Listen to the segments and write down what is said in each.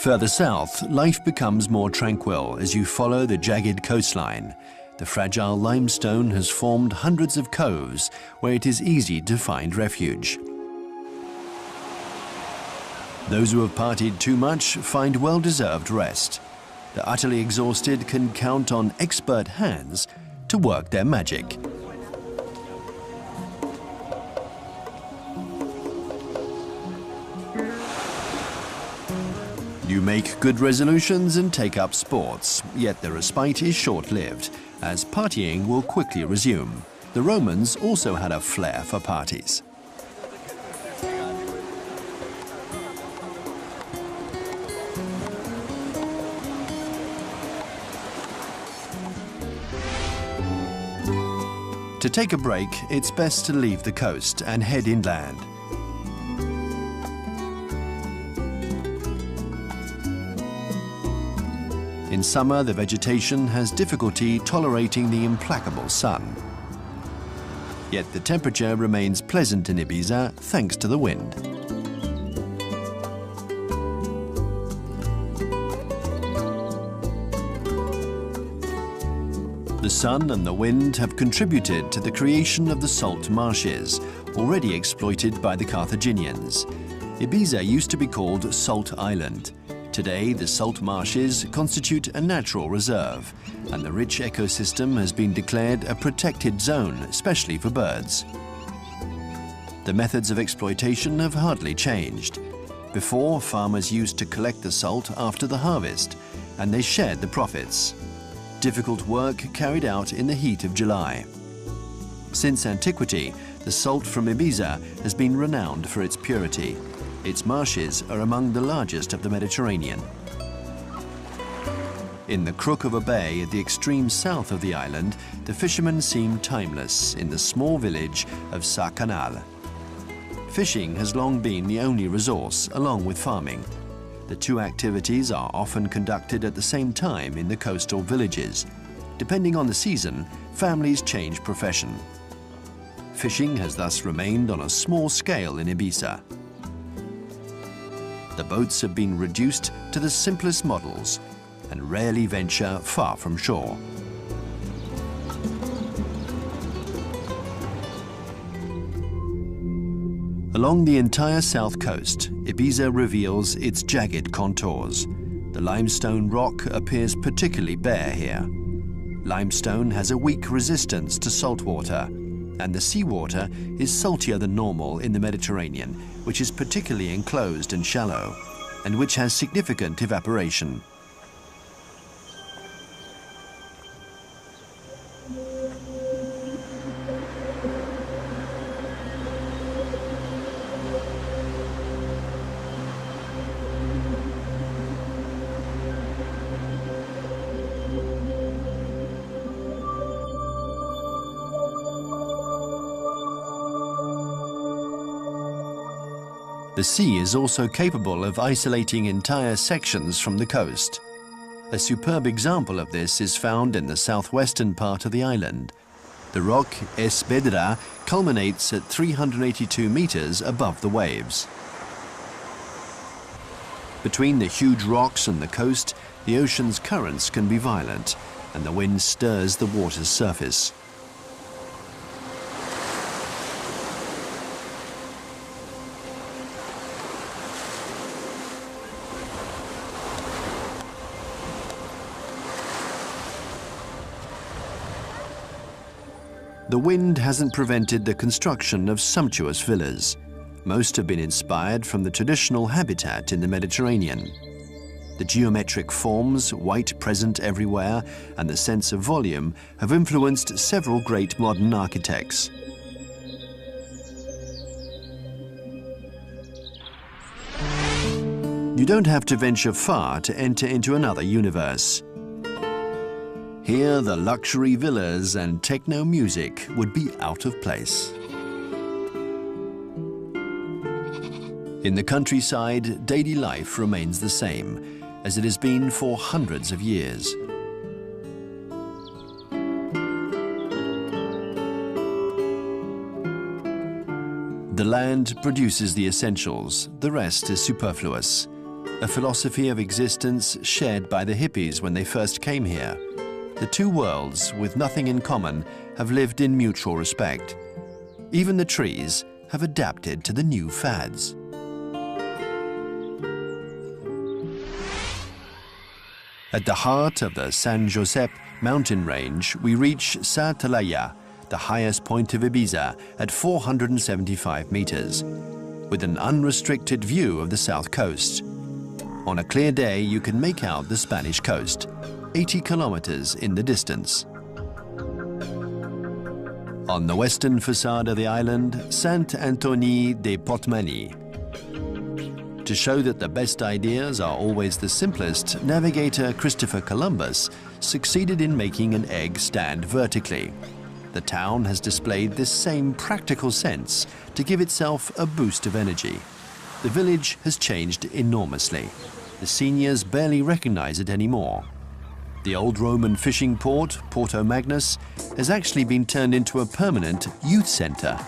Further south, life becomes more tranquil as you follow the jagged coastline. The fragile limestone has formed hundreds of coves where it is easy to find refuge. Those who have partied too much find well-deserved rest. The utterly exhausted can count on expert hands to work their magic. You make good resolutions and take up sports, yet the respite is short-lived, as partying will quickly resume. The Romans also had a flair for parties. To take a break, it's best to leave the coast and head inland. In summer, the vegetation has difficulty tolerating the implacable sun. Yet the temperature remains pleasant in Ibiza thanks to the wind. The sun and the wind have contributed to the creation of the salt marshes, already exploited by the Carthaginians. Ibiza used to be called Salt Island. Today, the salt marshes constitute a natural reserve, and the rich ecosystem has been declared a protected zone, especially for birds. The methods of exploitation have hardly changed. Before, farmers used to collect the salt after the harvest, and they shared the profits. Difficult work carried out in the heat of July. Since antiquity, the salt from Ibiza has been renowned for its purity. Its marshes are among the largest of the Mediterranean. In the crook of a bay at the extreme south of the island, the fishermen seem timeless in the small village of Sa Canal. Fishing has long been the only resource, along with farming. The two activities are often conducted at the same time in the coastal villages. Depending on the season, families change profession. Fishing has thus remained on a small scale in Ibiza. The boats have been reduced to the simplest models and rarely venture far from shore. Along the entire south coast, Ibiza reveals its jagged contours. The limestone rock appears particularly bare here. Limestone has a weak resistance to salt water, and the seawater is saltier than normal in the Mediterranean, which is particularly enclosed and shallow, and which has significant evaporation. The sea is also capable of isolating entire sections from the coast. A superb example of this is found in the southwestern part of the island. The rock Es Bedra culminates at 382 meters above the waves. Between the huge rocks and the coast, the ocean's currents can be violent, and the wind stirs the water's surface. The wind hasn't prevented the construction of sumptuous villas. Most have been inspired from the traditional habitat in the Mediterranean. The geometric forms, white present everywhere, and the sense of volume have influenced several great modern architects. You don't have to venture far to enter into another universe. Here, the luxury villas and techno music would be out of place. In the countryside, daily life remains the same, as it has been for hundreds of years. The land produces the essentials, the rest is superfluous. a philosophy of existence shared by the hippies when they first came here. The two worlds, with nothing in common, have lived in mutual respect. Even the trees have adapted to the new fads. At the heart of the San Josep mountain range, we reach Sa Talaya, the highest point of Ibiza at 475 meters, with an unrestricted view of the south coast. On a clear day, you can make out the Spanish coast, 80 kilometers in the distance. On the western facade of the island, Saint-Antoine de Portmany. To show that the best ideas are always the simplest, navigator Christopher Columbus succeeded in making an egg stand vertically. The town has displayed this same practical sense to give itself a boost of energy. The village has changed enormously. The seniors barely recognize it anymore. The old Roman fishing port, Porto Magnus, has actually been turned into a permanent youth center.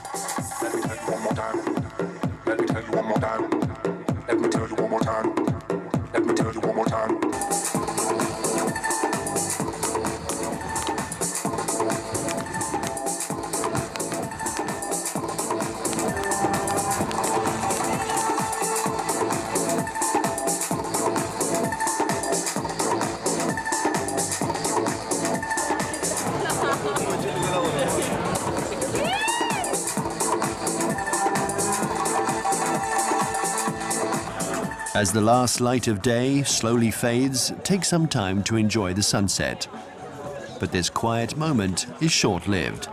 Let me tell you one more time. Let me tell you one more time. Let me tell you one more time. As the last light of day slowly fades, take some time to enjoy the sunset. But this quiet moment is short-lived.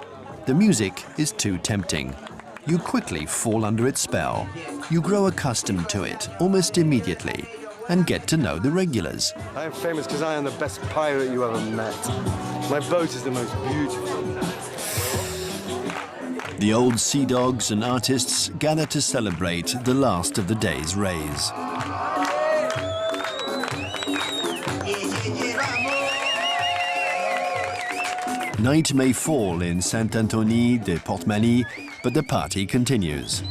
The music is too tempting. You quickly fall under its spell. You grow accustomed to it almost immediately and get to know the regulars. I am famous because I am the best pirate you ever met. My boat is the most beautiful. The old sea dogs and artists gather to celebrate the last of the day's rays. Night may fall in Saint-Antoine de Portmany, but the party continues.